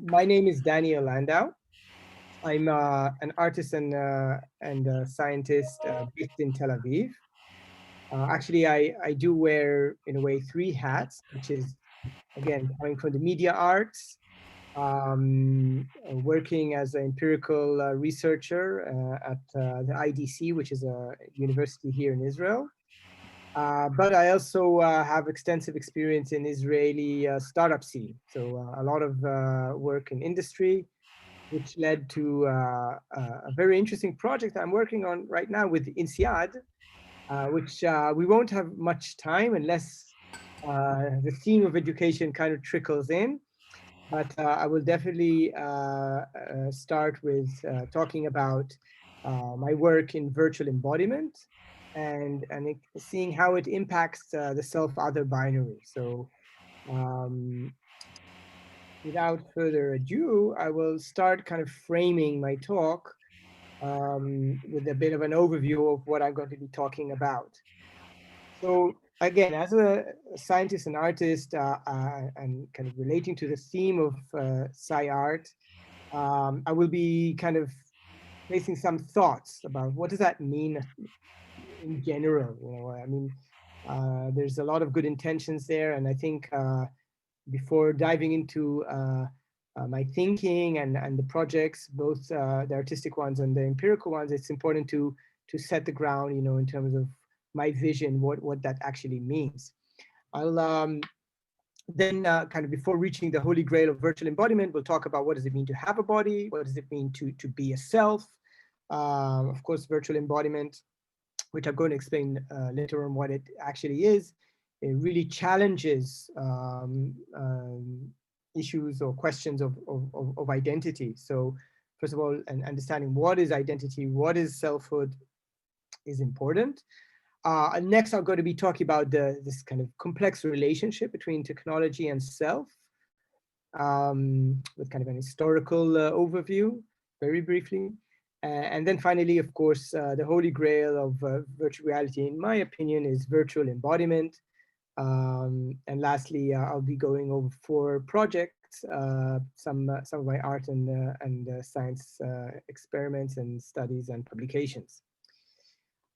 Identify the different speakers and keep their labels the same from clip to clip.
Speaker 1: My name is Daniel Landau. I'm an artist and a scientist based in Tel Aviv. Actually, I do wear, in a way, three hats, which is, again, coming from the media arts, working as an empirical researcher at the IDC, which is a university here in Israel. But I also have extensive experience in Israeli startup scene. So a lot of work in industry, which led to a very interesting project I'm working on right now with INSEAD, which we won't have much time unless the theme of education kind of trickles in. But I will definitely start with talking about my work in virtual embodiment and seeing how it impacts the self-other binary. So um, without further ado, I will start kind of framing my talk with a bit of an overview of what I'm going to be talking about. So again, as a scientist and artist, and kind of relating to the theme of sci art, I will be kind of placing some thoughts about what does that mean in general. I mean, there's a lot of good intentions there, and I think before diving into my thinking and the projects, both the artistic ones and the empirical ones, it's important to set the ground, in terms of my vision, what that actually means. I'll then kind of before reaching the holy grail of virtual embodiment, we'll talk about what does it mean to have a body, what does it mean to be a self. Of course, virtual embodiment, which I'm going to explain later on what it actually is, it really challenges issues or questions of identity. So first of all, and understanding what is identity, what is selfhood is important. And next, I'm going to be talking about this kind of complex relationship between technology and self, with kind of an historical overview, very briefly. And then finally, of course, the holy grail of virtual reality, in my opinion, is virtual embodiment. And lastly, I'll be going over 4 projects, some of my art and science experiments and studies and publications.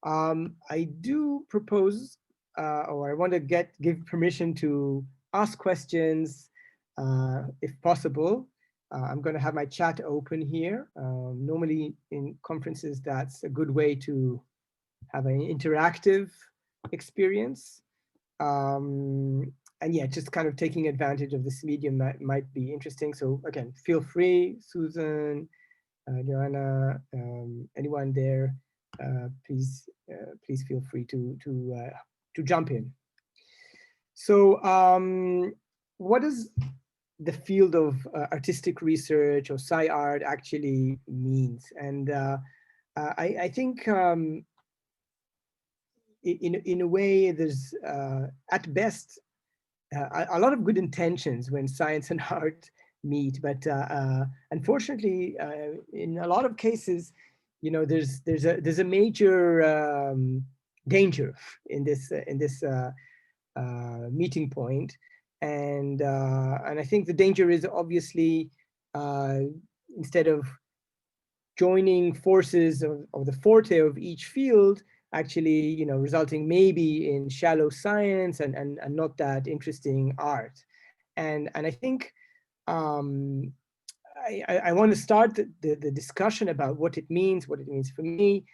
Speaker 1: I do propose, or I want to give permission to ask questions, if possible. I'm going to have my chat open here. Normally in conferences, that's a good way to have an interactive experience. And yeah, just kind of taking advantage of this medium might be interesting. So again, feel free, Susan, Joanna, anyone there, please feel free to jump in. So what does the field of artistic research or sci art actually means? And I think in a way, there's at best a lot of good intentions when science and art meet, but unfortunately, in a lot of cases, there's a major danger in this meeting point, and I think the danger is obviously instead of joining forces of the forte of each field, actually, resulting maybe in shallow science and not that interesting art. And I think I want to start the discussion about what it means for me,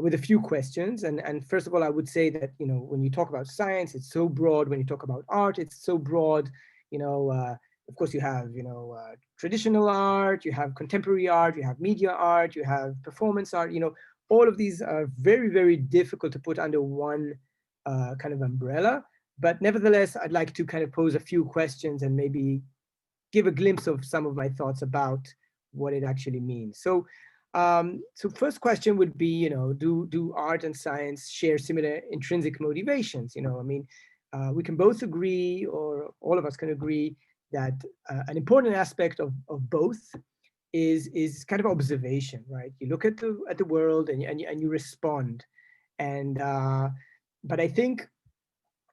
Speaker 1: with a few questions. And first of all, I would say that, when you talk about science, it's so broad. When you talk about art, it's so broad. Of course, you have, traditional art, you have contemporary art, you have media art, you have performance art. All of these are very, very difficult to put under one kind of umbrella. But nevertheless, I'd like to kind of pose a few questions and maybe give a glimpse of some of my thoughts about what it actually means. So first question would be, do art and science share similar intrinsic motivations? We can both agree, or all of us can agree, that an important aspect of both is kind of observation, right? You look at the world and you respond. And but I think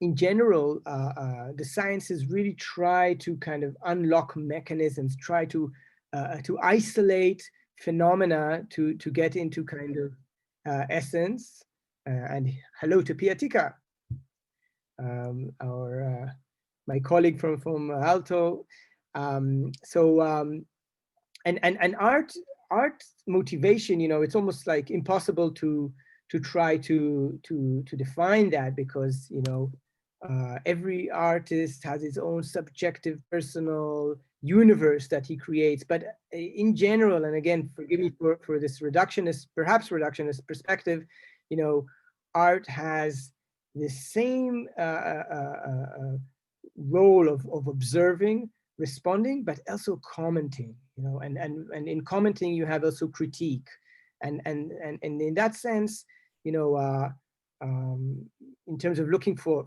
Speaker 1: in general, the sciences really try to kind of unlock mechanisms, try to isolate phenomena to get into kind of essence. And hello to Piatika, my colleague from Aalto. And art motivation, you know, it's almost like impossible to try to define that, because, you know, every artist has his own subjective personal universe that he creates. But in general, and again, forgive me for this reductionist, perhaps reductionist perspective, you know, art has the same role of observing, responding, but also commenting, you know, and in commenting you have also critique, and in that sense, you know, in terms of looking for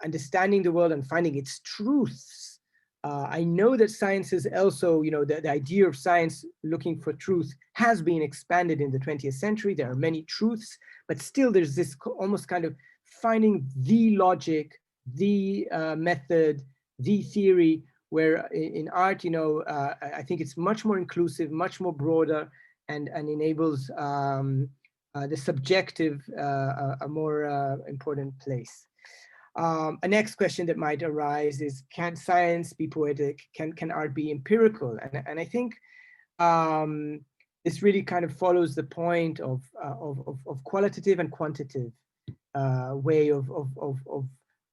Speaker 1: understanding the world and finding its truths, I know that science is also, you know, the idea of science looking for truth has been expanded in the 20th century. There are many truths, but still there's this almost kind of finding the logic, the method, the theory, where in art, you know, I think it's much more inclusive, much more broader, and enables the subjective a more important place. A next question that might arise is, can science be poetic? Can art be empirical? And I think this really kind of follows the point of qualitative and quantitative way of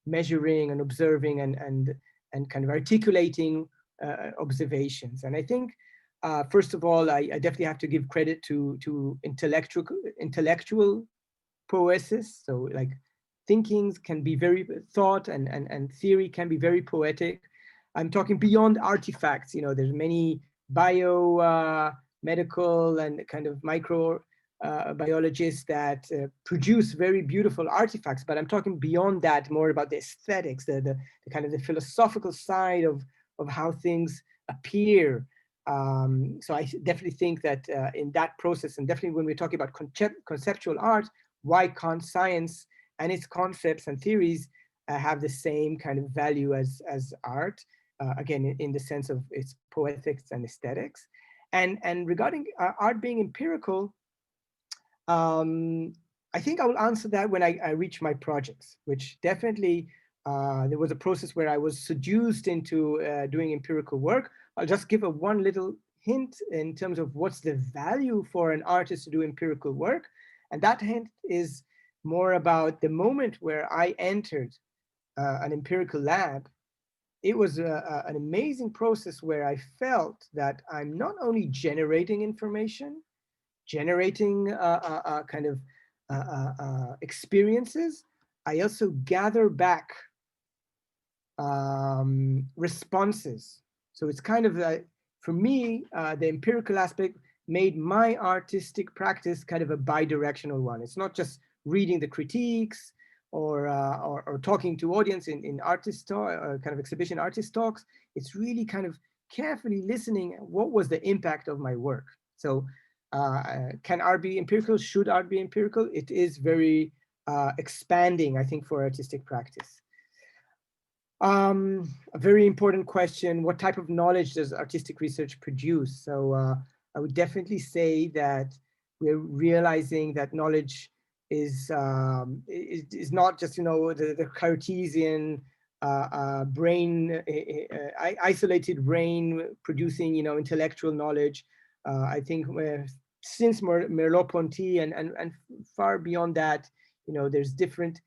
Speaker 1: measuring and observing and kind of articulating observations. And I think, first of all, I definitely have to give credit to intellectual poesis. So like thinkings can be very, thought and theory can be very poetic. I'm talking beyond artifacts. You know, there's many medical and kind of micro biologists that produce very beautiful artifacts, but I'm talking beyond that, more about the aesthetics, the kind of the philosophical side of how things appear. So I definitely think that in that process, and definitely when we're talking about conceptual art, why can't science and its concepts and theories have the same kind of value as art? Again, in the sense of its poetics and aesthetics. And regarding art being empirical, I think I will answer that when I reach my projects, which definitely there was a process where I was seduced into doing empirical work. I'll just give one little hint in terms of what's the value for an artist to do empirical work. And that hint is more about the moment where I entered an empirical lab. It was an amazing process where I felt that I'm not only generating information, generating kind of experiences, I also gather back responses. So it's kind of, for me, the empirical aspect made my artistic practice kind of a bi-directional one. It's not just reading the critiques or talking to audience in artist talk, kind of exhibition artist talks. It's really kind of carefully listening. What was the impact of my work? So can art be empirical? Should art be empirical? It is very expanding, I think, for artistic practice. A very important question: what type of knowledge does artistic research produce? So I would definitely say that we're realizing that knowledge is not just, you know, the Cartesian brain, isolated brain producing, you know, intellectual knowledge. I think since Merleau-Ponty and far beyond that, you know, there's different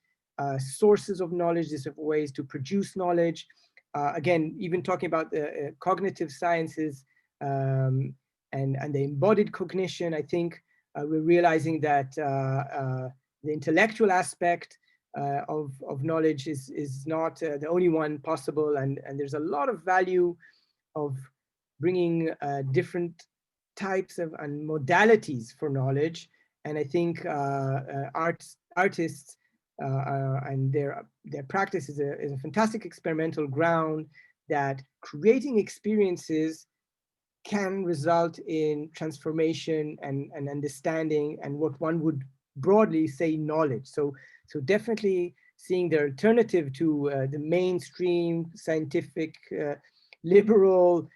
Speaker 1: sources of knowledge, different ways to produce knowledge. Again, even talking about the cognitive sciences and the embodied cognition, I think we're realizing that the intellectual aspect of knowledge is not the only one possible, and there's a lot of value of bringing different types of and modalities for knowledge. And I think artists and their practice is a fantastic experimental ground that creating experiences can result in transformation and understanding and what one would broadly say knowledge. So definitely seeing the alternative to the mainstream scientific, liberal,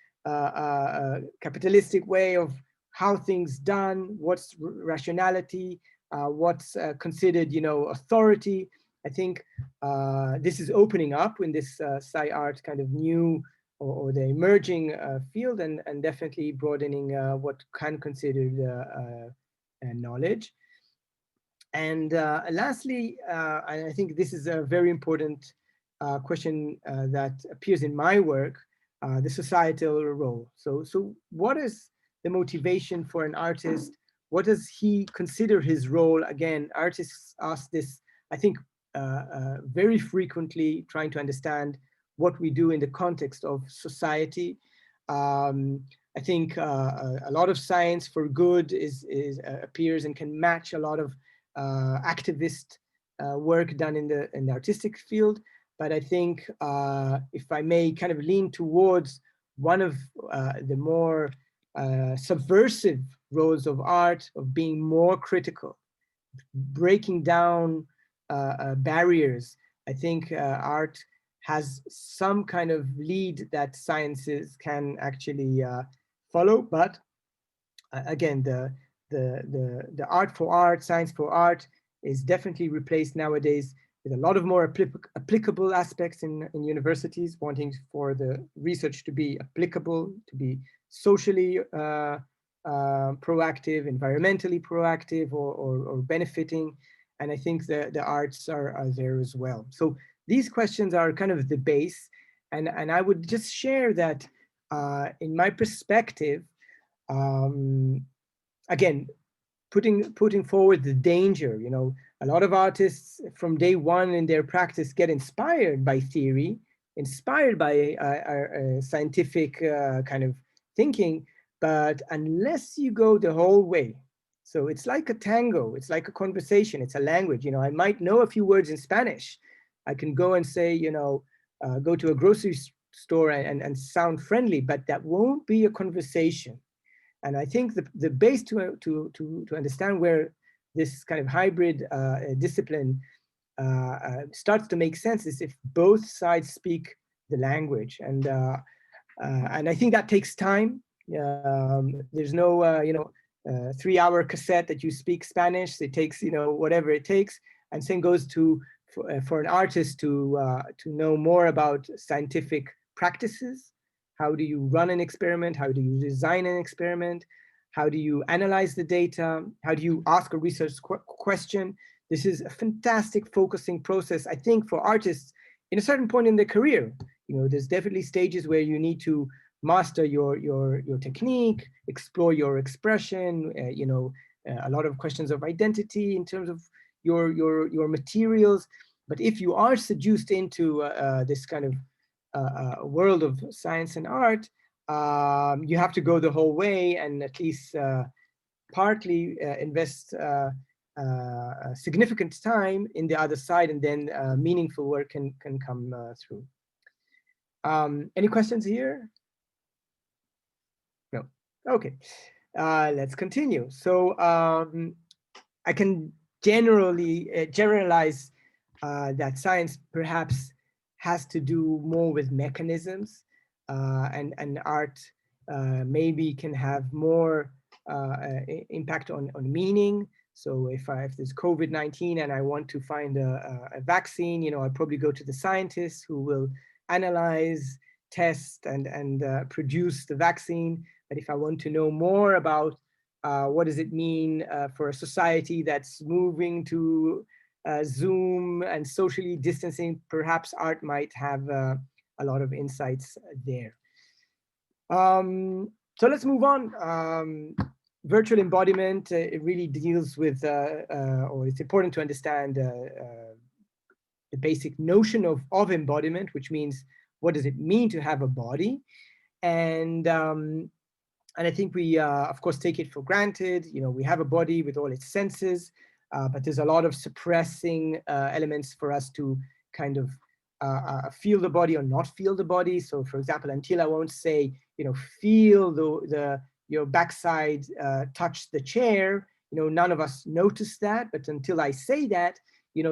Speaker 1: capitalistic way of how things done, what's rationality, what's considered, authority. I think this is opening up in this sci art kind of new or the emerging field, and definitely broadening what can considered knowledge. And lastly, I think this is a very important question that appears in my work, the societal role. So what is the motivation for an artist? What does he consider his role? Again, artists ask this, I think, very frequently, trying to understand what we do in the context of society. I think a lot of science for good appears and can match a lot of activist work done in the artistic field. But I think if I may kind of lean towards one of the more subversive roles of art, of being more critical, breaking down barriers. I think art has some kind of lead that sciences can actually follow. But again, the art for art, science for art is definitely replaced nowadays with a lot of more applicable aspects in universities, wanting for the research to be applicable, to be socially proactive, environmentally proactive, or benefiting. And I think the arts are there as well. So these questions are kind of the base. And I would just share that in my perspective, again, putting forward the danger, a lot of artists from day one in their practice get inspired by theory, inspired by scientific kind of thinking, but unless you go the whole way, so it's like a tango, it's like a conversation, it's a language. I might know a few words in Spanish. I can go and say, go to a grocery store and sound friendly, but that won't be a conversation. And I think the base to understand where this kind of hybrid discipline starts to make sense is if both sides speak the language. And I think that takes time. There's no 3-hour cassette that you speak Spanish. It takes whatever it takes. And same goes for an artist to know more about scientific practices. How do you run an experiment? How do you design an experiment? How do you analyze the data? How do you ask a research question? This is a fantastic focusing process, I think, for artists in a certain point in their career. There's definitely stages where you need to master your technique, explore your expression, a lot of questions of identity in terms of your materials. But if you are seduced into this kind of world of science and art, you have to go the whole way and at least partly invest significant time in the other side, and then meaningful work can come through. Any questions here? No. Okay. Let's continue. So I can generalize that science perhaps has to do more with mechanisms, and art maybe can have more impact on meaning. So if there's COVID-19 and I want to find a vaccine, I'll probably go to the scientists who will analyze, test, and produce the vaccine. But if I want to know more about what does it mean for a society that's moving to Zoom and socially distancing, perhaps art might have a lot of insights there. So let's move on. Virtual embodiment, it really deals with, or it's important to understand the basic notion of embodiment, which means what does it mean to have a body? And I think we, of course, take it for granted. We have a body with all its senses, but there's a lot of suppressing elements for us to kind of feel the body or not feel the body. So, for example, until I won't say, feel your backside touch the chair, none of us notice that. But until I say that,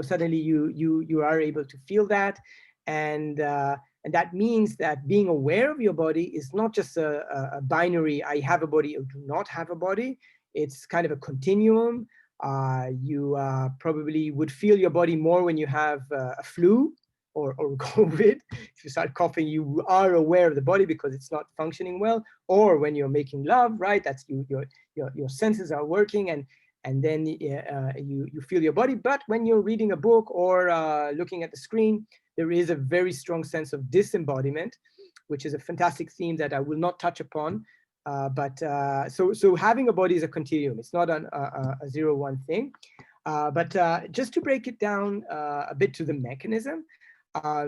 Speaker 1: suddenly you are able to feel that. And that means that being aware of your body is not just a binary, I have a body or do not have a body. It's kind of a continuum. You probably would feel your body more when you have a flu or COVID. If you start coughing, you are aware of the body because it's not functioning well. Or when you're making love, right? That's your senses are working, and then you feel your body. But when you're reading a book or looking at the screen, there is a very strong sense of disembodiment, which is a fantastic theme that I will not touch upon. So having a body is a continuum. It's not a 0-1 thing. But just to break it down a bit to the mechanism.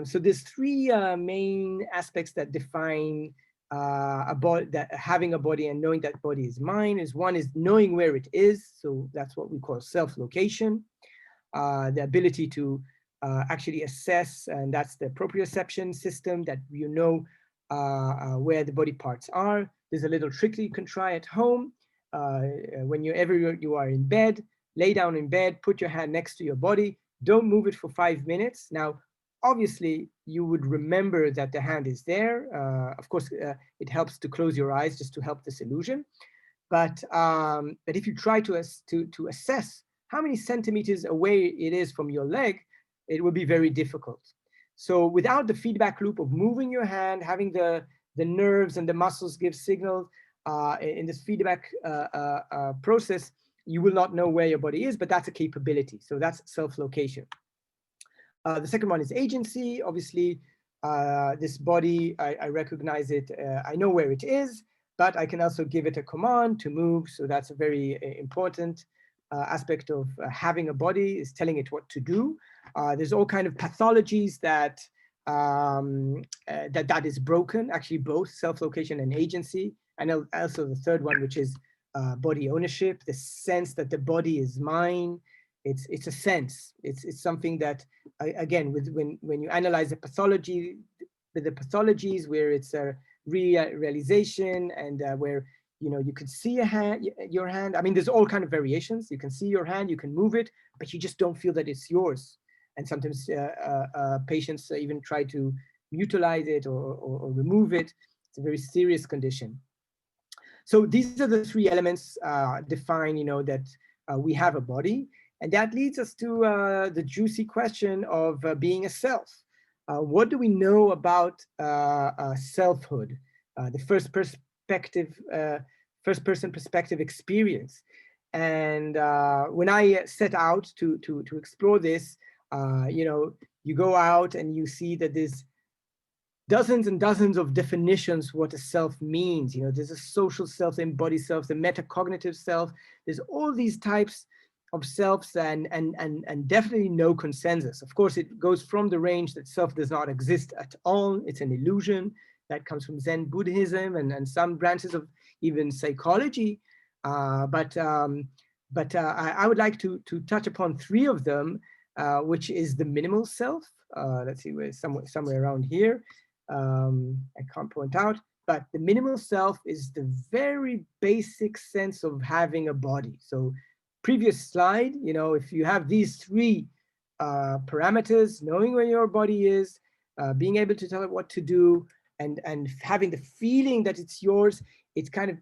Speaker 1: So there's three main aspects that define a body, that having a body and knowing that body is mine. One is knowing where it is. So that's what we call self-location. The ability to actually assess, and that's the proprioception system, that you know where the body parts are. There's a little trick that you can try at home. Whenever you are in bed, lay down in bed, put your hand next to your body, don't move it for 5 minutes. Now, obviously, you would remember that the hand is there. Of course, it helps to close your eyes just to help this illusion. But if you try to assess how many centimeters away it is from your leg, it will be very difficult. So without the feedback loop of moving your hand, having the nerves and the muscles give signals in this feedback process, you will not know where your body is, but that's a capability. So that's self-location. The second one is agency. Obviously, this body, I recognize it, I know where it is, but I can also give it a command to move. So that's a very important aspect of having a body, is telling it what to do. There's all kind of pathologies that that is broken, actually both self-location and agency. And also the third one, which is body ownership, the sense that the body is mine. It's a sense. It's something that, again, when you analyze the pathology, with the pathologies where it's a realization and where you could see your hand. I mean, there's all kind of variations. You can see your hand, you can move it, but you just don't feel that it's yours. And sometimes patients even try to mutilate it or remove it. It's a very serious condition. So these are the three elements define, that we have a body. And that leads us to the juicy question of being a self. What do we know about selfhood, the first-person perspective experience? And when I set out to explore this, you go out and you see that there's dozens and dozens of definitions what a self means. There's a social self, the embodied self, the metacognitive self. There's all these types of selves, and definitely no consensus. Of course, it goes from the range that self does not exist at all. It's an illusion that comes from Zen Buddhism and some branches of even psychology. But I would like to touch upon three of them, which is the minimal self. Let's see, where somewhere around here. I can't point out, but the minimal self is the very basic sense of having a body. So previous slide, if you have these three parameters, knowing where your body is, being able to tell it what to do, and having the feeling that it's yours, it's kind of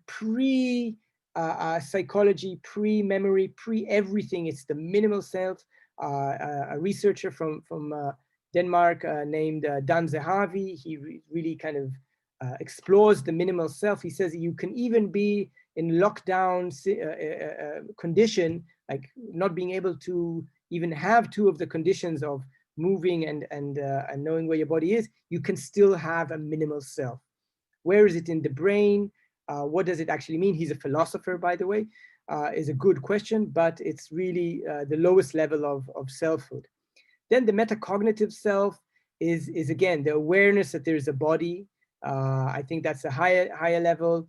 Speaker 1: psychology, pre-memory, pre-everything. It's the minimal self. A researcher from Denmark named Dan Zahavi, he really kind of explores the minimal self. He says you can even be in lockdown condition, like not being able to even have two of the conditions of moving and knowing where your body is, you can still have a minimal self. Where is it in the brain? What does it actually mean? He's a philosopher, by the way. Is a good question, but it's really the lowest level of selfhood. Then the metacognitive self is again the awareness that there is a body. I think that's a higher level,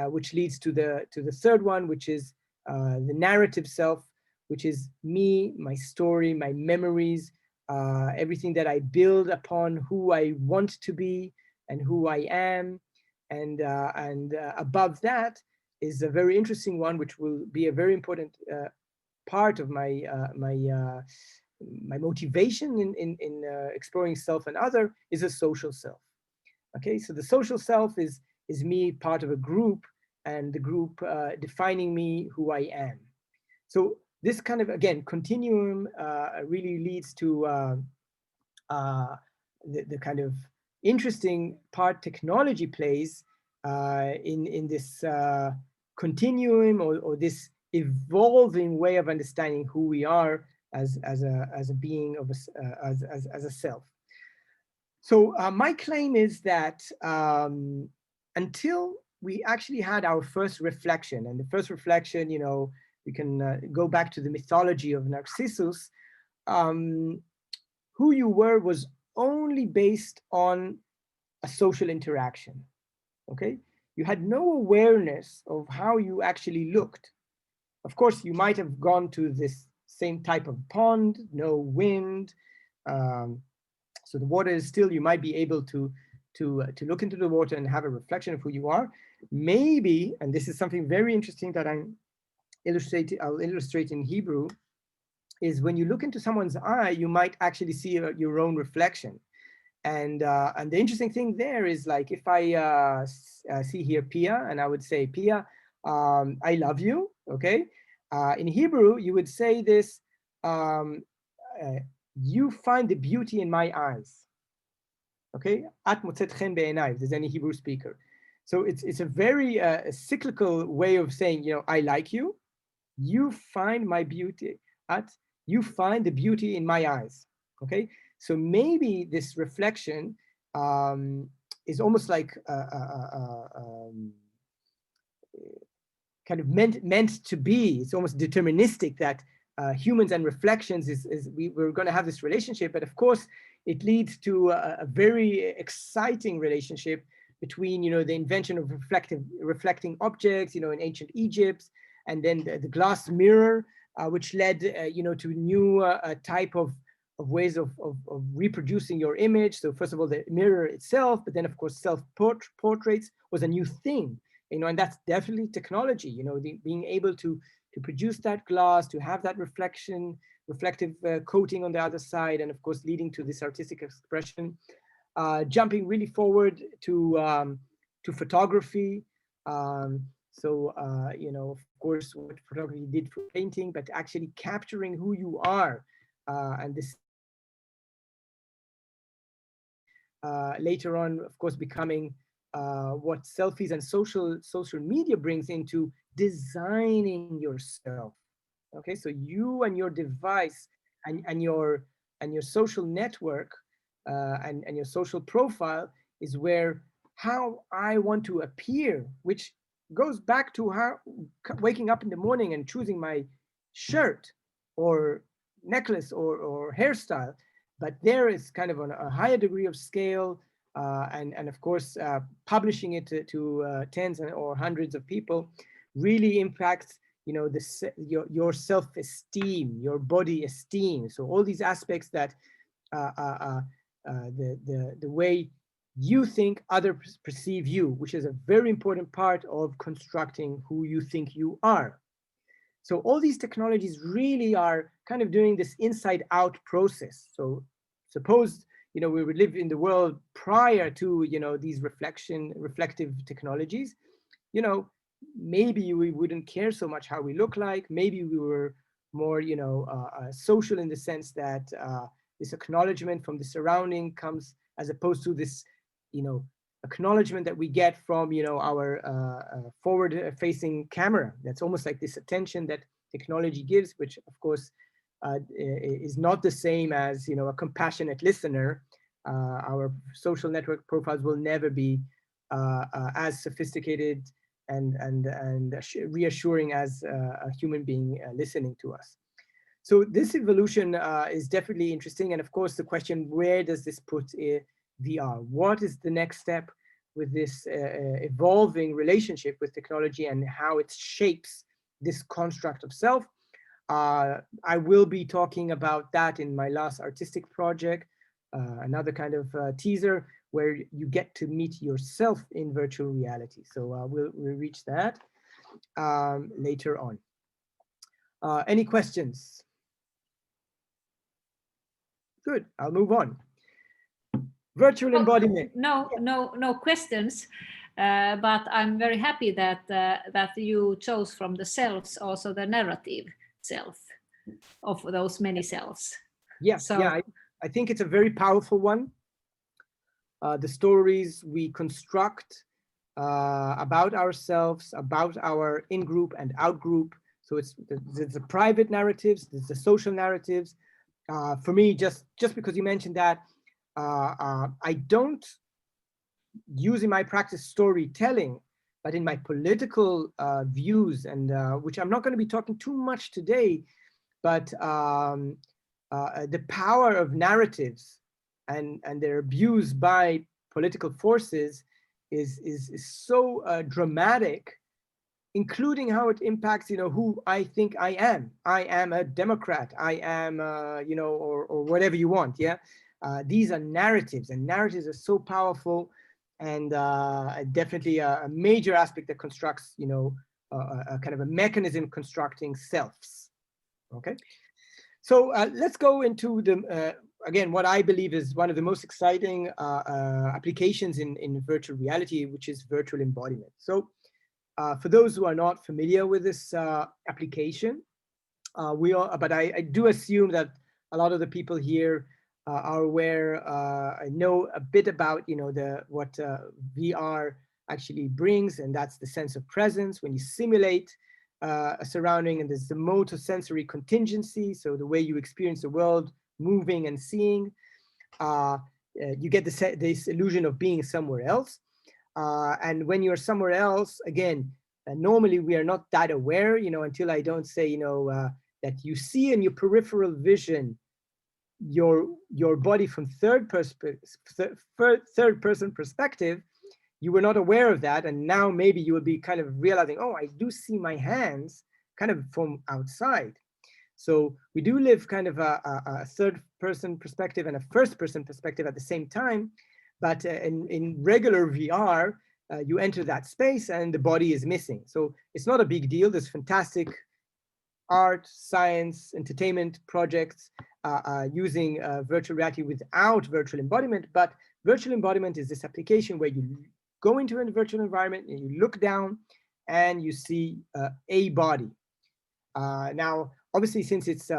Speaker 1: which leads to the third one, which is the narrative self, which is me, my story, my memories, everything that I build upon who I want to be and who I am. And above that is a very interesting one, which will be a very important part of my my motivation in exploring self and other is a social self. Okay, so the social self is me part of a group, and the group defining me, who I am. So this kind of, again, continuum really leads to the kind of interesting part technology plays in this continuum, or this evolving way of understanding who we are as a being of as a self. So my claim is that until we actually had our first reflection, and the first reflection, you know, we can go back to the mythology of Narcissus, who you were was only based on a social interaction, okay? You had no awareness of how you actually looked. Of course, you might have gone to this same type of pond, no wind, so the water is still, you might be able to look into the water and have a reflection of who you are. Maybe, and this is something very interesting that I'll illustrate in Hebrew, is when you look into someone's eye, you might actually see your own reflection. And the interesting thing there is, like, if I see here Pia, and I would say, Pia, I love you, okay? In Hebrew, you would say this, you find the beauty in my eyes, okay? At motzet chen be'enai, if there's any Hebrew speaker. So it's a very cyclical way of saying, you know, I like you, you find my beauty, you find the beauty in my eyes, okay? So maybe this reflection is almost like kind of meant to be. It's almost deterministic that humans and reflections we're going to have this relationship, but of course it leads to a very exciting relationship between, you know, the invention of reflecting objects, you know, in ancient Egypt, and then the glass mirror, which led, you know, to new type of ways of reproducing your image. So first of all, the mirror itself, but then of course self-portraits was a new thing, you know, and that's definitely technology, you know, being able to produce that glass, to have that reflective coating on the other side, and of course leading to this artistic expression. Jumping really forward to photography. So, you know, of course, what photography did for painting, but actually capturing who you are. And this later on, of course, becoming what selfies and social media brings into designing yourself. Okay, so you and your device and your social network and your social profile is where how I want to appear, which goes back to how waking up in the morning and choosing my shirt or necklace or hairstyle. But there is kind of a higher degree of scale, and of course publishing it to tens or hundreds of people really impacts, you know, your self-esteem, your body esteem. So all these aspects that the way you think others perceive you, which is a very important part of constructing who you think you are. So all these technologies really are kind of doing this inside out process. So suppose, you know, we would live in the world prior to, you know, these reflective technologies, you know, maybe we wouldn't care so much how we look like. Maybe we were more, you know, social in the sense that this acknowledgement from the surrounding comes as opposed to this, you know, acknowledgement that we get from, you know, our forward-facing camera. That's almost like this attention that technology gives, which of course is not the same as, you know, a compassionate listener. Our social network profiles will never be as sophisticated and reassuring as a human being listening to us. So this evolution is definitely interesting. And of course, the question, where does this put VR? What is the next step with this evolving relationship with technology and how it shapes this construct of self? I will be talking about that in my last artistic project, another kind of teaser where you get to meet yourself in virtual reality. So we'll reach that later on. Any questions? Good, I'll move on. Virtual embodiment.
Speaker 2: No questions, but I'm very happy that that you chose from the selves also the narrative self of those many selves.
Speaker 1: Yeah,
Speaker 2: so,
Speaker 1: yeah, I think it's a very powerful one. The stories we construct about ourselves, about our in-group and out-group. So it's the private narratives, there's the social narratives. For me, just because you mentioned that, I don't use in my practice storytelling, but in my political views, and which I'm not going to be talking too much today, but the power of narratives and their abuse by political forces is so dramatic, including how it impacts, who I think I am. I am a Democrat. I am, or whatever you want. Yeah, these are narratives, and narratives are so powerful, and definitely a major aspect that constructs, a kind of a mechanism constructing selves. Okay, so let's go into the again, what I believe is one of the most exciting applications in virtual reality, which is virtual embodiment. So for those who are not familiar with this application, but I do assume that a lot of the people here are aware, know a bit about what VR actually brings, and that's the sense of presence when you simulate a surrounding, and there's the motor-sensory contingency, so the way you experience the world moving and seeing. You get this illusion of being somewhere else. And when you're somewhere else, again, normally we are not that aware, until I don't say, that you see in your peripheral vision your body from third person perspective. You were not aware of that, and now maybe you will be kind of realizing, oh, I do see my hands kind of from outside. So we do live kind of a third person perspective and a first person perspective at the same time. But in regular VR, you enter that space and the body is missing. So it's not a big deal. There's fantastic art, science, entertainment projects using virtual reality without virtual embodiment. But virtual embodiment is this application where you go into a virtual environment and you look down and you see a body. Now, obviously, since it's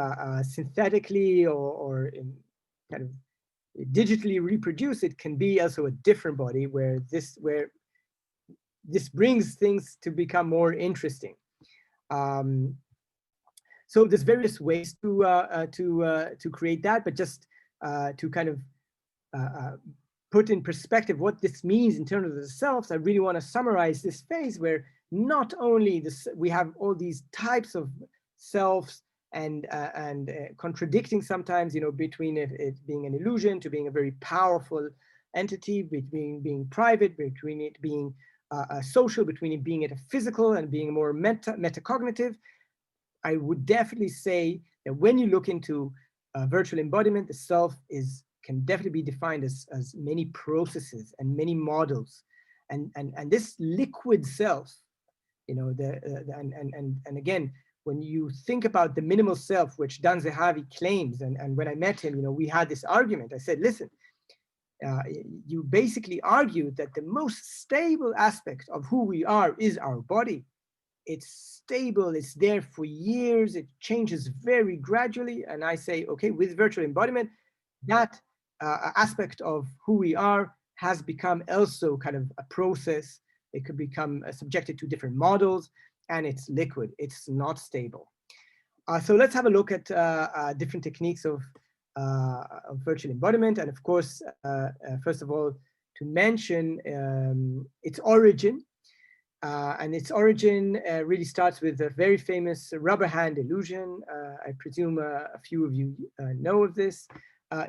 Speaker 1: synthetically or in kind of digitally reproduced, it can be also a different body where this brings things to become more interesting. So there's various ways to create that, but just to kind of put in perspective what this means in terms of the selves, I really want to summarize this phase where not only we have all these types of selves and contradicting sometimes, between it being an illusion to being a very powerful entity, between being private, between it being social, between it being a physical and being more metacognitive. I would definitely say that when you look into virtual embodiment, the self can definitely be defined as many processes and many models, and this liquid self, and again, when you think about the minimal self, which Dan Zahavi claims, and when I met him, we had this argument. I said, listen, you basically argued that the most stable aspect of who we are is our body. It's stable, it's there for years, it changes very gradually. And I say, okay, with virtual embodiment, that aspect of who we are has become also kind of a process. It could become subjected to different models, and it's liquid, it's not stable. So let's have a look at different techniques of virtual embodiment. And of course, first of all, to mention its origin. And its origin really starts with a very famous rubber hand illusion. I presume a few of you know of this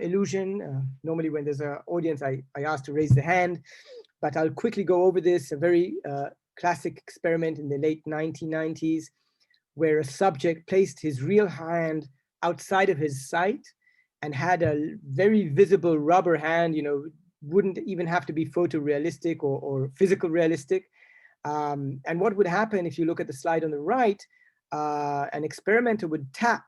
Speaker 1: illusion. Normally when there's an audience, I ask to raise the hand, but I'll quickly go over this. A very classic experiment in the late 1990s, where a subject placed his real hand outside of his sight and had a very visible rubber hand, wouldn't even have to be photorealistic or physical realistic. And what would happen if you look at the slide on the right, an experimenter would tap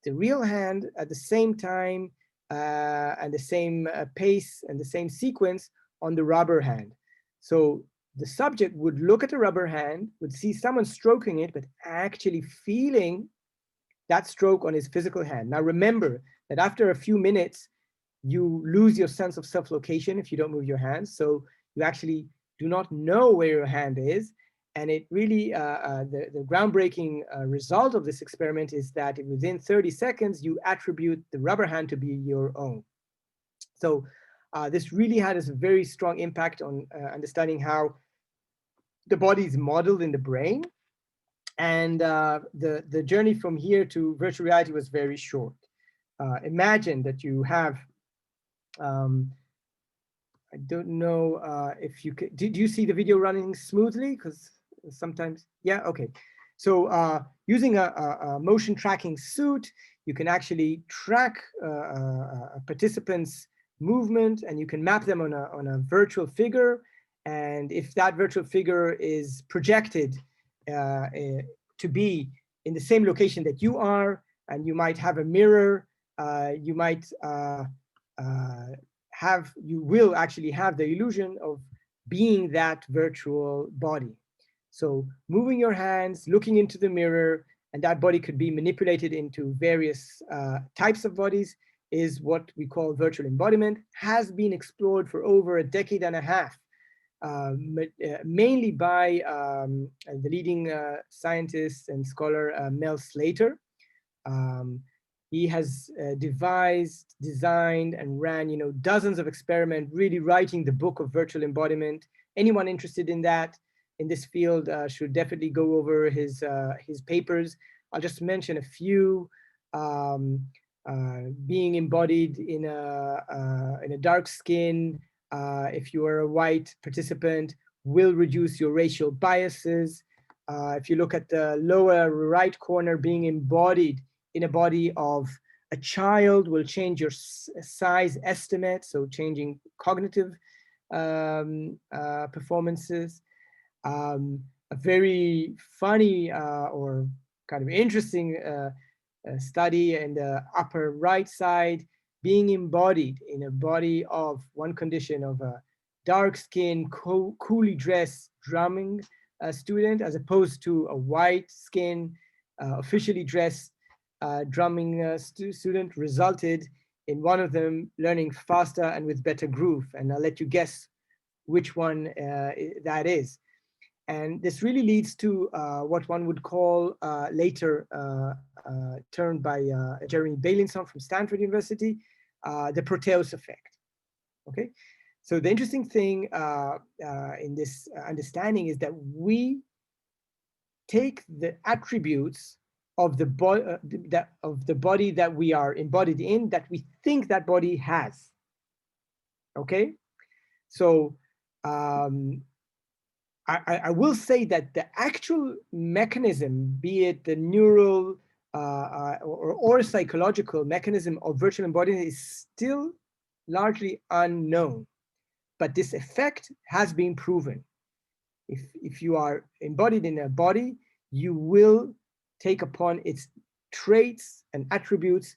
Speaker 1: the real hand at the same time and the same pace and the same sequence on the rubber hand. So the subject would look at the rubber hand, would see someone stroking it, but actually feeling that stroke on his physical hand. Now remember that after a few minutes, you lose your sense of self-location if you don't move your hands. So you actually do not know where your hand is. And it really, the groundbreaking result of this experiment is that within 30 seconds, you attribute the rubber hand to be your own. So this really had a very strong impact on understanding how the body is modeled in the brain. And the journey from here to virtual reality was very short. Imagine that you have, I don't know if you could, did you see the video running smoothly? Because sometimes, yeah, okay. So using a motion tracking suit, you can actually track a participant's movement, and you can map them on a virtual figure. And if that virtual figure is projected to be in the same location that you are, and you might have a mirror, you might you will actually have the illusion of being that virtual body. So moving your hands, looking into the mirror, and that body could be manipulated into various types of bodies is what we call virtual embodiment, has been explored for over a decade and a half, mainly by the leading scientist and scholar Mel Slater. He has devised, designed, and ran, dozens of experiments, really writing the book of virtual embodiment. Anyone interested in that, in this field, should definitely go over his papers. I'll just mention a few. Being embodied in a dark skin, if you are a white participant, will reduce your racial biases. If you look at the lower right corner, being embodied in a body of a child will change your size estimate, so changing cognitive performances. A very funny or kind of interesting study in the upper right side, being embodied in a body of one condition of a dark-skinned, coolly dressed drumming student, as opposed to a white-skinned, officially dressed drumming student, resulted in one of them learning faster and with better groove. And I'll let you guess which one that is. And this really leads to what one would call later termed by Jeremy Bailinson from Stanford University, the Proteus effect. Okay, so the interesting thing in this understanding is that we take the attributes of the body that we are embodied in, that we think that body has. Okay, so I will say that the actual mechanism, be it the neural or psychological mechanism of virtual embodiment, is still largely unknown. But this effect has been proven. If you are embodied in a body, you will take upon its traits and attributes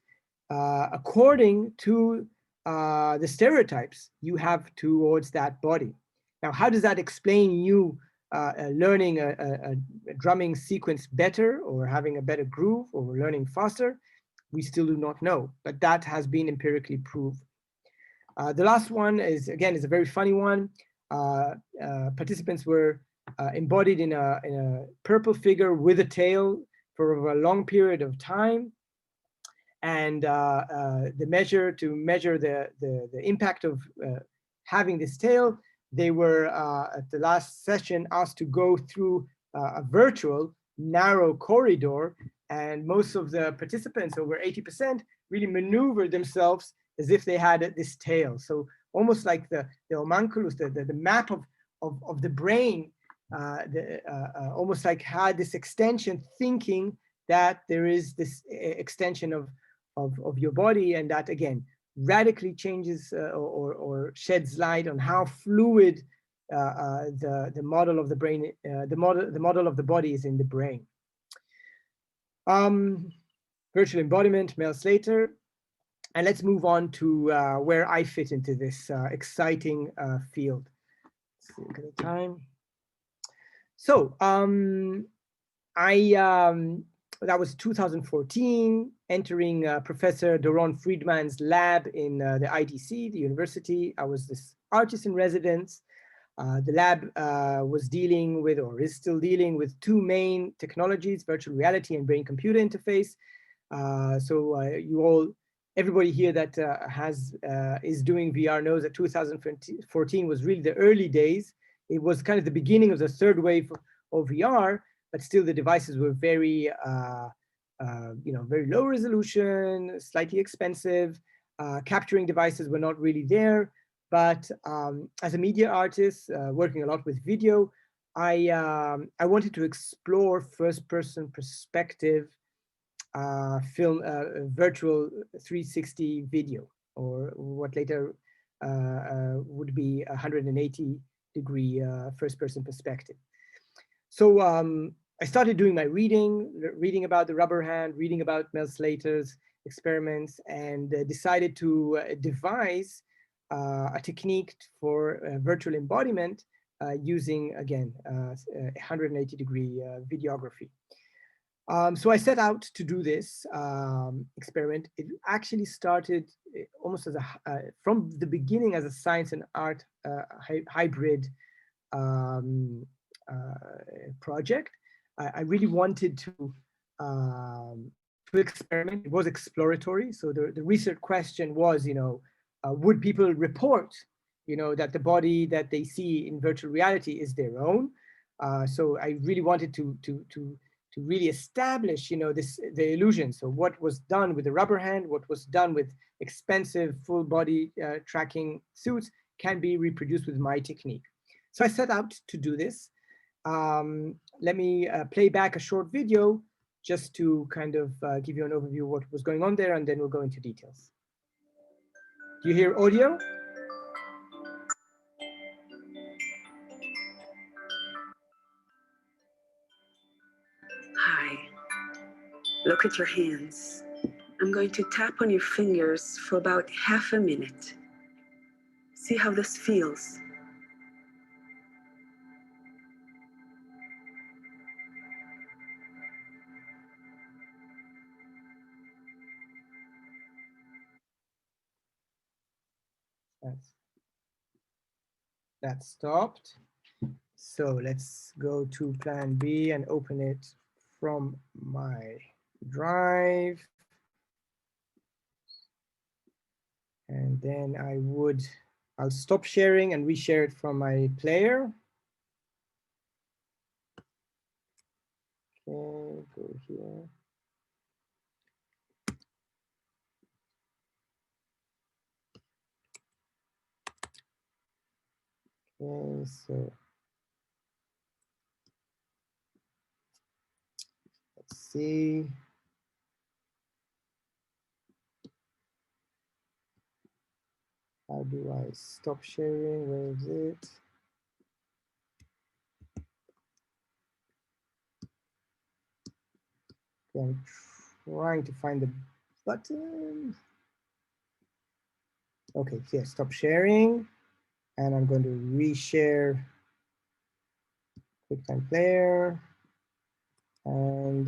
Speaker 1: according to the stereotypes you have towards that body. Now, how does that explain you learning a drumming sequence better, or having a better groove, or learning faster? We still do not know, but that has been empirically proved. The last one is a very funny one. Participants were embodied in a purple figure with a tail for a long period of time. And to measure the impact of having this tail, they were at the last session asked to go through a virtual narrow corridor, and most of the participants, over 80%, really maneuvered themselves as if they had this tail. So almost like the homunculus, the map of the brain, almost like had this extension, thinking that there is this extension of your body, and that again radically changes or sheds light on how fluid the model of the brain, the model of the body is in the brain. Virtual embodiment, Mel Slater. And let's move on to where I fit into this exciting field. Let's look at the time. So that was 2014, entering Professor Doron Friedman's lab in the IDC, the university. I was this artist in residence. The lab was dealing with, or is still dealing with, two main technologies, virtual reality and brain-computer interface. Everybody here that is doing VR knows that 2014 was really the early days. It was kind of the beginning of the third wave of VR, but still the devices were very, very low resolution, slightly expensive. Capturing devices were not really there. But as a media artist, working a lot with video, I wanted to explore first-person perspective film, virtual 360 video, or what later would be 180-degree first-person perspective. So I started doing my reading about the rubber hand, reading about Mel Slater's experiments, and decided to devise a technique for virtual embodiment using, again, 180-degree videography. So I set out to do this experiment. It actually started almost as from the beginning as a science and art hybrid project. I really wanted to experiment. It was exploratory. So the research question was, would people report, that the body that they see in virtual reality is their own? So I really wanted to really establish, the illusion. So what was done with the rubber hand, what was done with expensive full body tracking suits can be reproduced with my technique. So I set out to do this. Let me play back a short video just to kind of give you an overview of what was going on there, and then we'll go into details. Do you hear audio?
Speaker 3: Hi, look at your hands. I'm going to tap on your fingers for about half a minute. See how this feels.
Speaker 1: That stopped. So let's go to plan B and open it from my drive. And then I'll stop sharing and reshare it from my player. Okay, go here. Okay, so let's see. How do I stop sharing? Where is it? Okay, I'm trying to find the button. Okay, here, stop sharing. And I'm going to reshare QuickTime Player. And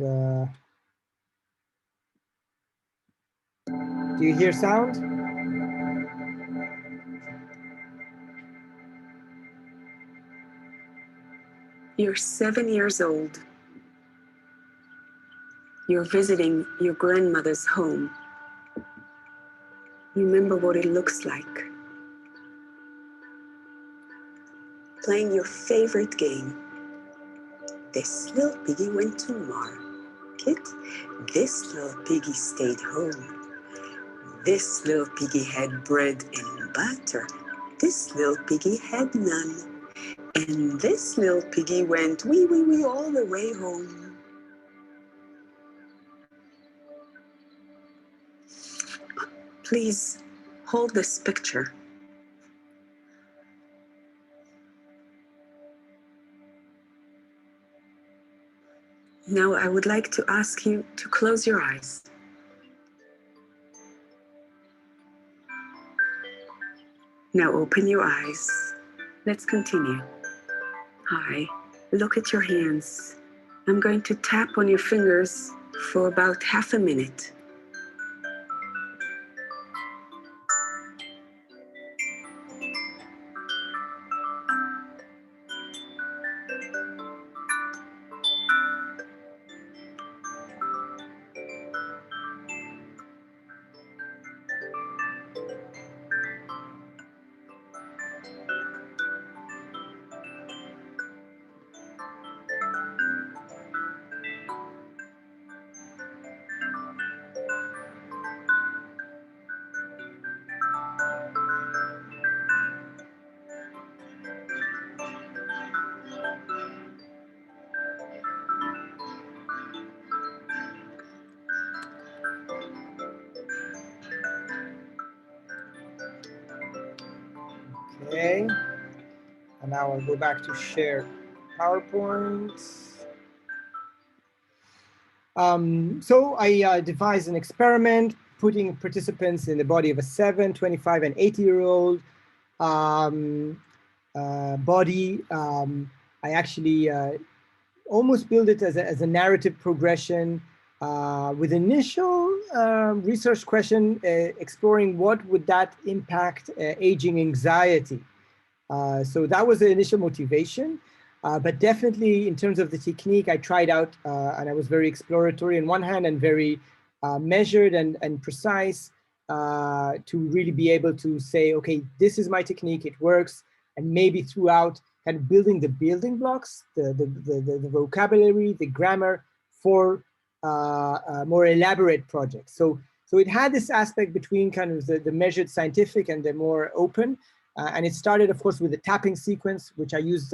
Speaker 1: do you hear sound?
Speaker 3: You're 7 years old. You're visiting your grandmother's home. Remember what it looks like. Playing your favorite game. This little piggy went to market. This little piggy stayed home. This little piggy had bread and butter. This little piggy had none. And this little piggy went wee, wee, wee all the way home. Please hold this picture. Now I would like to ask you to close your eyes. Now open your eyes. Let's continue. Hi, look at your hands. I'm going to tap on your fingers for about half a minute.
Speaker 1: Okay, and now I'll go back to share PowerPoint. So I devised an experiment, putting participants in the body of a 7, 25, and 80-year-old body. I actually almost built it as a narrative progression with initial research question exploring what would that impact aging anxiety. So that was the initial motivation. But definitely in terms of the technique, I tried out and I was very exploratory on one hand and very measured and precise to really be able to say, okay, this is my technique, it works. And maybe throughout kind of building the building blocks, the vocabulary, the grammar for more elaborate projects. So it had this aspect between kind of the measured scientific and the more open. And it started, of course, with the tapping sequence, which I used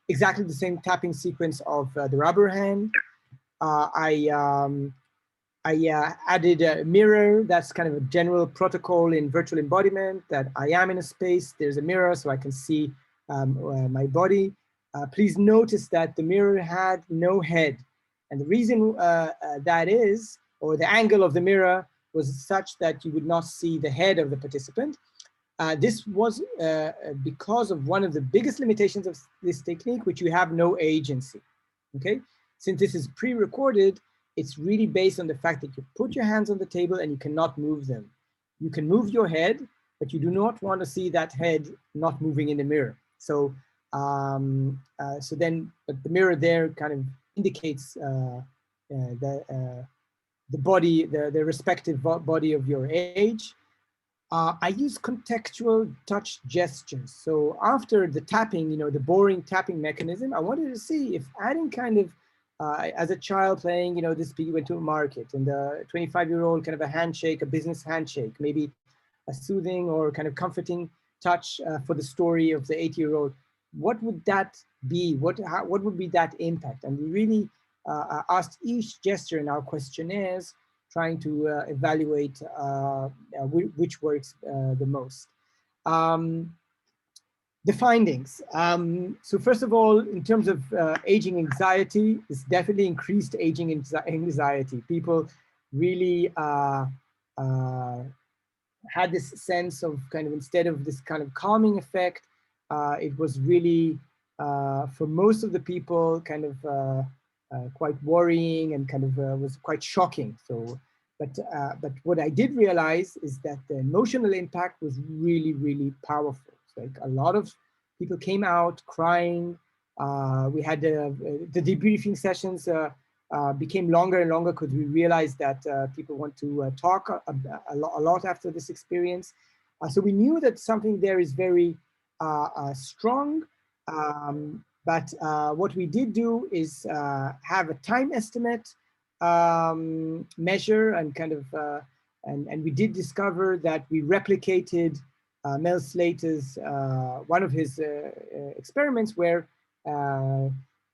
Speaker 1: exactly the same tapping sequence of the rubber hand. I added a mirror. That's kind of a general protocol in virtual embodiment, that I am in a space, there's a mirror so I can see my body. Please notice that the mirror had no head. And the reason that is, or the angle of the mirror was such that you would not see the head of the participant. This was because of one of the biggest limitations of this technique, which you have no agency, okay? Since this is pre-recorded, it's really based on the fact that you put your hands on the table and you cannot move them. You can move your head, but you do not want to see that head not moving in the mirror. So, but the mirror there kind of indicates the body, the respective body of your age. I use contextual touch gestures. So after the tapping, you know, the boring tapping mechanism, I wanted to see if adding kind of, as a child playing, you know, this piggy went to a market, and the 25-year-old kind of a handshake, a business handshake, maybe a soothing or kind of comforting touch for the story of the 80-year-old. What would that be? What would be that impact? And we really asked each gesture in our questionnaires, trying to evaluate which works the most. The findings. So first of all, in terms of aging anxiety, it's definitely increased aging anxiety. People really had this sense of kind of, instead of this kind of calming effect, it was really, for most of the people, kind of quite worrying and kind of was quite shocking. So, but what I did realize is that the emotional impact was really, really powerful. Like a lot of people came out crying. We had the debriefing sessions became longer and longer because we realized that people want to talk a lot after this experience. So we knew that something there is very strong. But what we did do is have a time estimate measure and kind of, and we did discover that we replicated Mel Slater's, one of his experiments where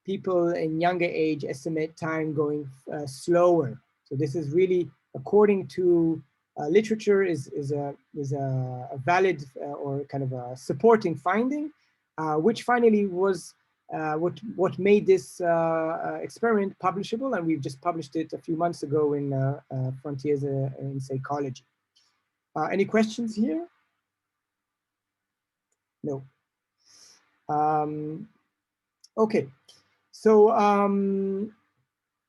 Speaker 1: people in younger age estimate time going slower. So this is really, according to literature, is a valid or kind of a supporting finding, which finally was what made this experiment publishable, and we've just published it a few months ago in Frontiers in Psychology. Any questions here? No. Okay, so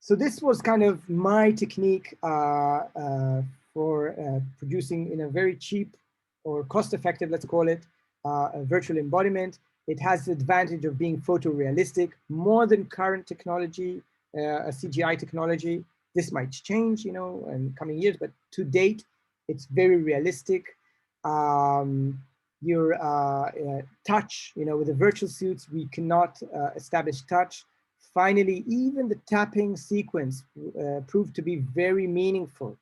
Speaker 1: so this was kind of my technique for producing in a very cheap or cost-effective, let's call it, a virtual embodiment. It has the advantage of being photorealistic, more than current technology, a CGI technology. This might change, you know, in coming years, but to date, it's very realistic. Your touch, you know, with the virtual suits, we cannot establish touch. Finally, even the tapping sequence proved to be very meaningful.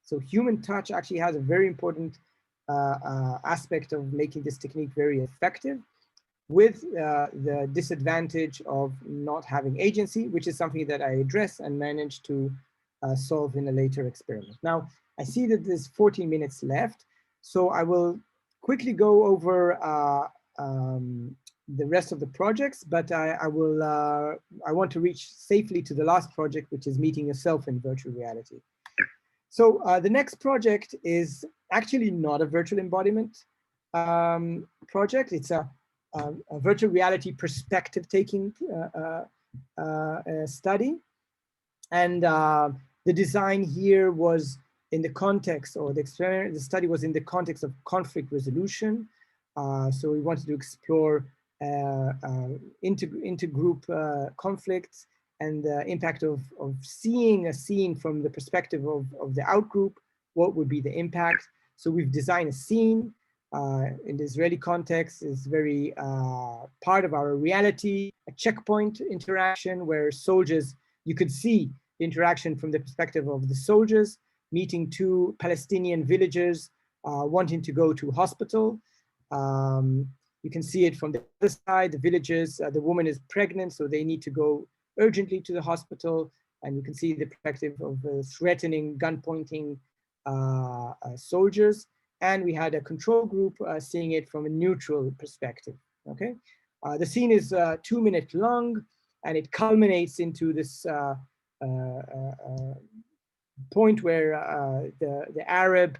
Speaker 1: So human touch actually has a very important aspect of making this technique very effective, with the disadvantage of not having agency, which is something that I address and managed to solve in a later experiment. Now, I see that there's 14 minutes left, so I will quickly go over the rest of the projects, but I want to reach safely to the last project, which is meeting yourself in virtual reality. So the next project is actually not a virtual embodiment project. It's a virtual reality perspective taking study. And the design here was in the context, or the study was in the context of conflict resolution. So we wanted to explore intergroup conflicts and the impact of seeing a scene from the perspective of the outgroup. What would be the impact? So we've designed a scene in the Israeli context is very part of our reality, a checkpoint interaction where soldiers, you could see the interaction from the perspective of the soldiers meeting two Palestinian villagers wanting to go to hospital. You can see it from the other side, the villagers, the woman is pregnant, so they need to go urgently to the hospital. And you can see the perspective of threatening, gun pointing soldiers. And we had a control group seeing it from a neutral perspective, okay? The scene is 2 minutes long, and it culminates into this point where the Arab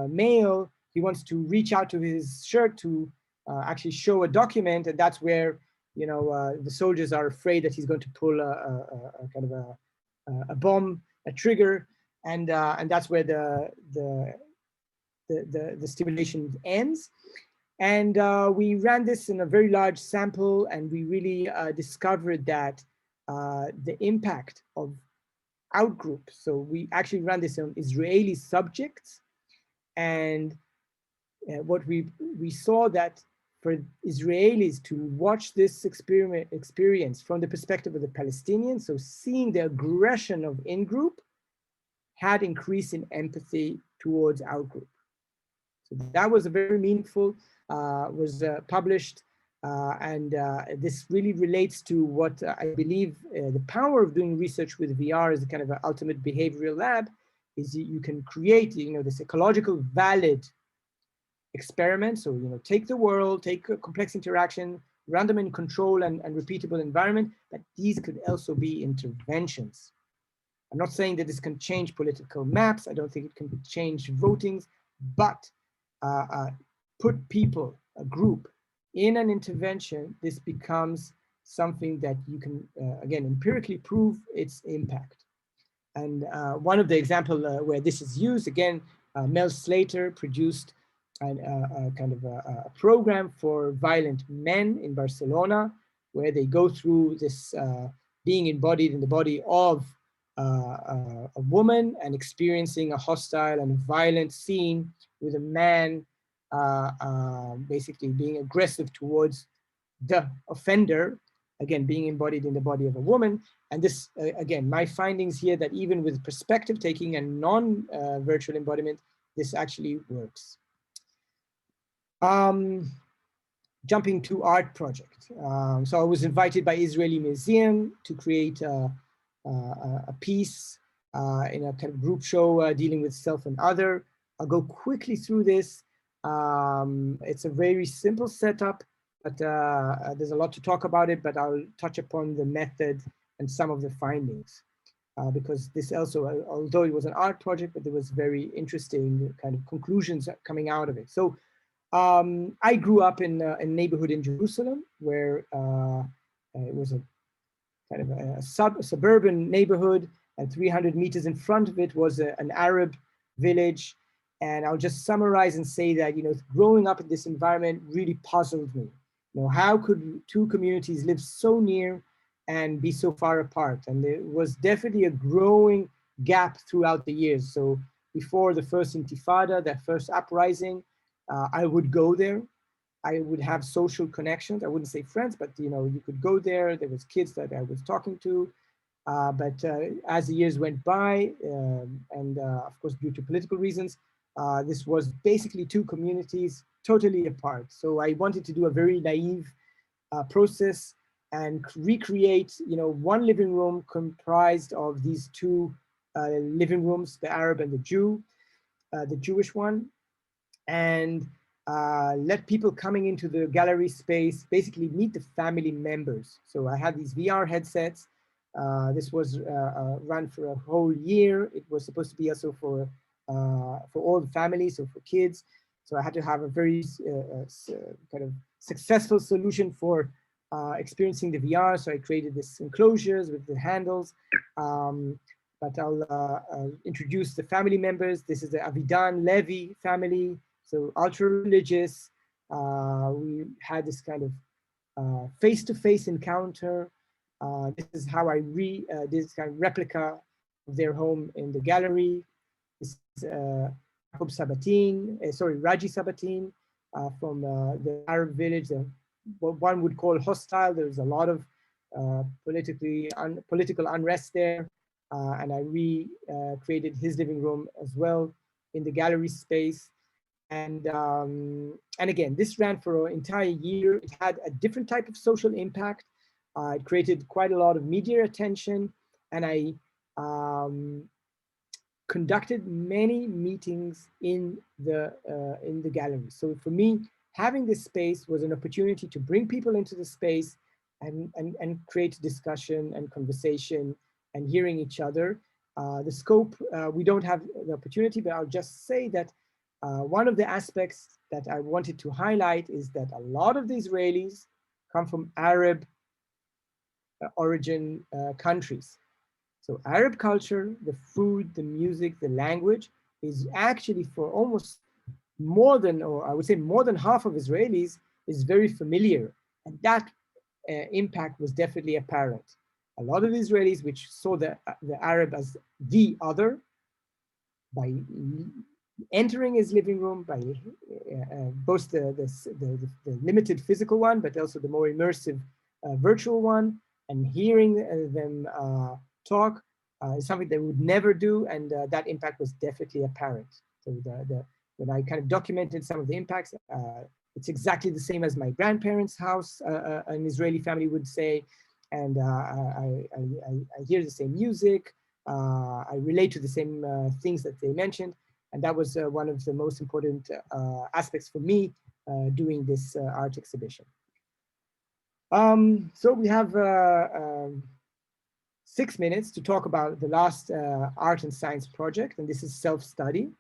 Speaker 1: male, he wants to reach out to his shirt to actually show a document, and that's where, you know, the soldiers are afraid that he's going to pull a kind of a bomb, a trigger, and that's where the stimulation ends. And we ran this in a very large sample, and we really discovered that the impact of outgroup. So we actually ran this on Israeli subjects, and what we saw that for Israelis to watch this experience from the perspective of the Palestinians, so seeing the aggression of in-group, had increase in empathy towards outgroup. So that was a very meaningful, was published, and this really relates to what I believe the power of doing research with VR is a kind of an ultimate behavioral lab, is you can create, you know, this ecological valid experiment. So, you know, take the world, take a complex interaction, run them in control and repeatable environment, but these could also be interventions. I'm not saying that this can change political maps. I don't think it can change votings, but put people, a group, in an intervention, this becomes something that you can, again, empirically prove its impact. And one of the examples where this is used, again, Mel Slater produced a kind of a program for violent men in Barcelona, where they go through this being embodied in the body of a woman and experiencing a hostile and violent scene with a man basically being aggressive towards the offender, again, being embodied in the body of a woman. And this, again, my findings here that even with perspective taking and non-virtual embodiment, this actually works. Jumping to art project. So I was invited by Israeli Museum to create a piece in a kind of group show dealing with self and other. I'll go quickly through this. It's a very simple setup, but there's a lot to talk about it, but I'll touch upon the method and some of the findings. Because this also, although it was an art project, but there was very interesting kind of conclusions coming out of it. So I grew up in a neighborhood in Jerusalem where it was a kind of a suburban neighborhood, and 300 meters in front of it was an Arab village. And I'll just summarize and say that, you know, growing up in this environment really puzzled me. You know, how could two communities live so near and be so far apart? And there was definitely a growing gap throughout the years. So before the first Intifada, that first uprising, I would go there. I would have social connections. I wouldn't say friends, but you know, you could go there. There was kids that I was talking to. But as the years went by, and of course, due to political reasons, this was basically two communities totally apart. So I wanted to do a very naive process and recreate, you know, one living room comprised of these two living rooms, the Arab and the Jewish one, and let people coming into the gallery space basically meet the family members. So I had these VR headsets. This was run for a whole year. It was supposed to be also for all the families, so for kids. So I had to have a very kind of successful solution for experiencing the VR. So I created this enclosures with the handles. But I'll introduce the family members. This is the Avidan Levi family. So ultra religious. We had this kind of face-to-face encounter. This is how I this kind of replica of their home in the gallery. This is Raji Sabatin from the Arab village, what one would call hostile. There's a lot of political unrest there. And I created his living room as well in the gallery space. And again, this ran for an entire year. It had a different type of social impact. It created quite a lot of media attention, and I conducted many meetings in the gallery. So for me, having this space was an opportunity to bring people into the space and create discussion and conversation and hearing each other. The scope, we don't have the opportunity, but I'll just say that one of the aspects that I wanted to highlight is that a lot of the Israelis come from Arab origin countries. So Arab culture, the food, the music, the language is actually for almost more than, or I would say more than half of Israelis is very familiar. And that impact was definitely apparent. A lot of Israelis which saw the Arab as the other, by entering his living room, by both the limited physical one, but also the more immersive virtual one, and hearing them talk is something they would never do, and that impact was definitely apparent. So when I kind of documented some of the impacts, it's exactly the same as my grandparents' house, an Israeli family would say, and I hear the same music, I relate to the same things that they mentioned, and that was one of the most important aspects for me doing this art exhibition. So we have 6 minutes to talk about the last art and science project, and this is SelfStudy.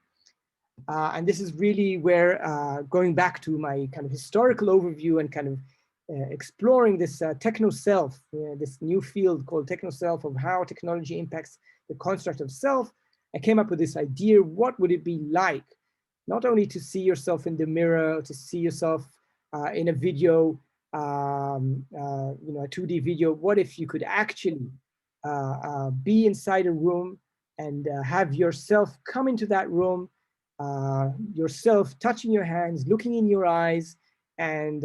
Speaker 1: And this is really where, going back to my kind of historical overview and kind of exploring this techno-self, this new field called techno-self, of how technology impacts the construct of self, I came up with this idea: what would it be like, not only to see yourself in the mirror, to see yourself in a video, you know, a 2D video. What if you could actually be inside a room and have yourself come into that room, yourself touching your hands, looking in your eyes, and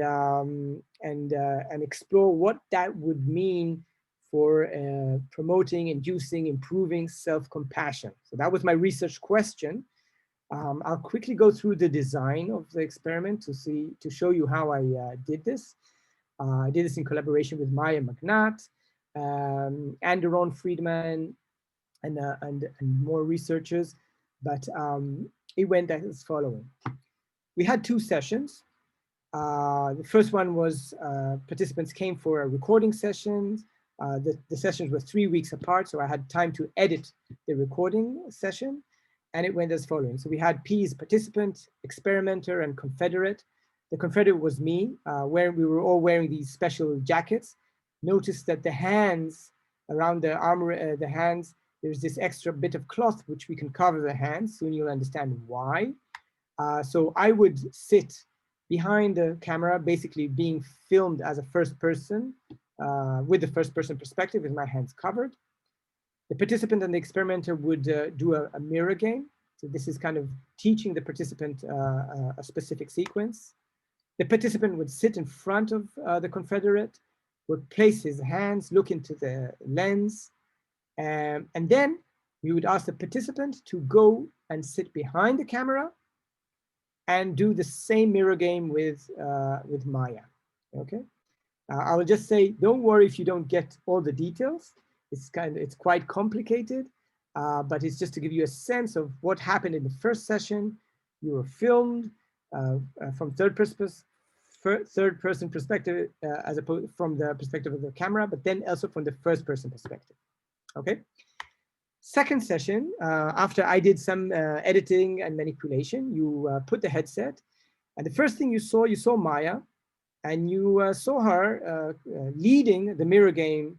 Speaker 1: explore what that would mean for promoting, inducing, improving self-compassion. So that was my research question. I'll quickly go through the design of the experiment to show you how I did this. I did this in collaboration with Maya Magnat, and Doron Friedman, and more researchers, but it went as following. We had 2 sessions. The first one was participants came for a recording session. The sessions were 3 weeks apart, so I had time to edit the recording session, and it went as following. So we had P's, participant, experimenter, and confederate. the confederate was me, we were all wearing these special jackets. Notice that the hands around the armor, the hands, there's this extra bit of cloth which we can cover the hands. Soon you'll understand why. So I would sit behind the camera, basically being filmed as a first person with the first person perspective with my hands covered. The participant and the experimenter would do a mirror game. So this is kind of teaching the participant a specific sequence. The participant would sit in front of the confederate, would place his hands, look into the lens, and then we would ask the participant to go and sit behind the camera and do the same mirror game with Maya. Okay, I will just say, don't worry if you don't get all the details. It's quite complicated, but it's just to give you a sense of what happened in the first session. You were filmed from third person perspective, as opposed from the perspective of the camera, but then also from the first person perspective. Okay. Second session, after I did some editing and manipulation, you put the headset, and the first thing you saw Maya, and you saw her leading the mirror game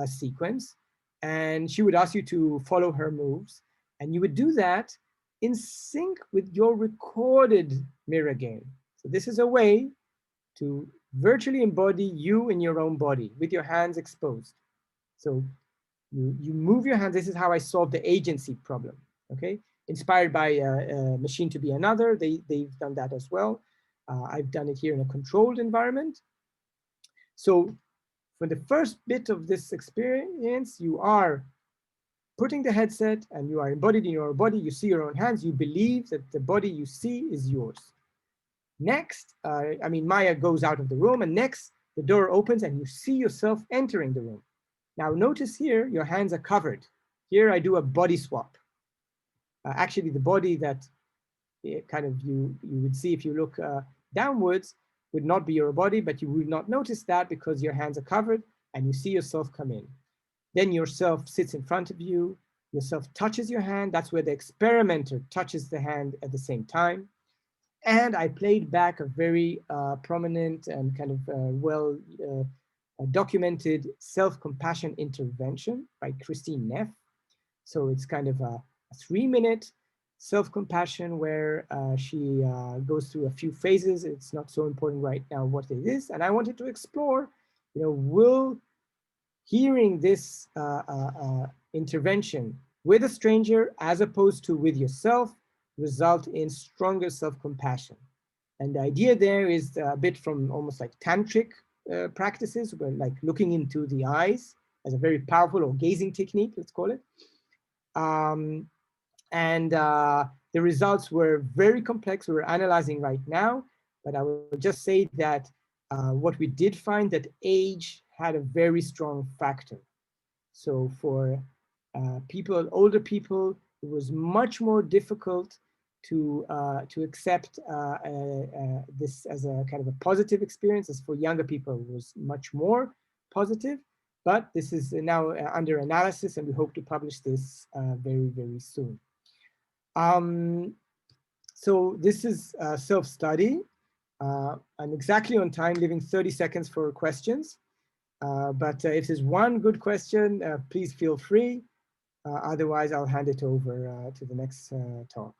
Speaker 1: sequence, and she would ask you to follow her moves, and you would do that in sync with your recorded mirror game. So this is a way to virtually embody you in your own body with your hands exposed. So you move your hands. This is how I solved the agency problem, okay? Inspired by Machine to Be Another, they've done that as well. I've done it here in a controlled environment. So for the first bit of this experience, you are putting the headset and you are embodied in your body. You see your own hands. You believe that the body you see is yours. Next, Maya goes out of the room, and next the door opens and you see yourself entering the room. Now notice here, your hands are covered. Here I do a body swap. Actually, the body that kind of you would see if you look downwards would not be your body, but you would not notice that because your hands are covered and you see yourself come in. Then yourself sits in front of you, yourself touches your hand. That's where the experimenter touches the hand at the same time. And I played back a very prominent and kind of well documented self-compassion intervention by Christine Neff. So it's kind of a 3-minute self-compassion where she goes through a few phases. It's not so important right now what it is. And I wanted to explore, will hearing this intervention with a stranger as opposed to with yourself result in stronger self-compassion? And the idea there is a bit from almost like tantric practices, where like looking into the eyes as a very powerful, or gazing technique, let's call it. The results were very complex. We're analyzing right now, but I will just say that what we did find that age had a very strong factor. So for older people, it was much more difficult to accept this as a kind of a positive experience. As for younger people, it was much more positive. But this is now under analysis, and we hope to publish this very, very soon. So this is self-study. I'm exactly on time, leaving 30 seconds for questions. But if there's one good question, please feel free. Otherwise, I'll hand it over to the next talk.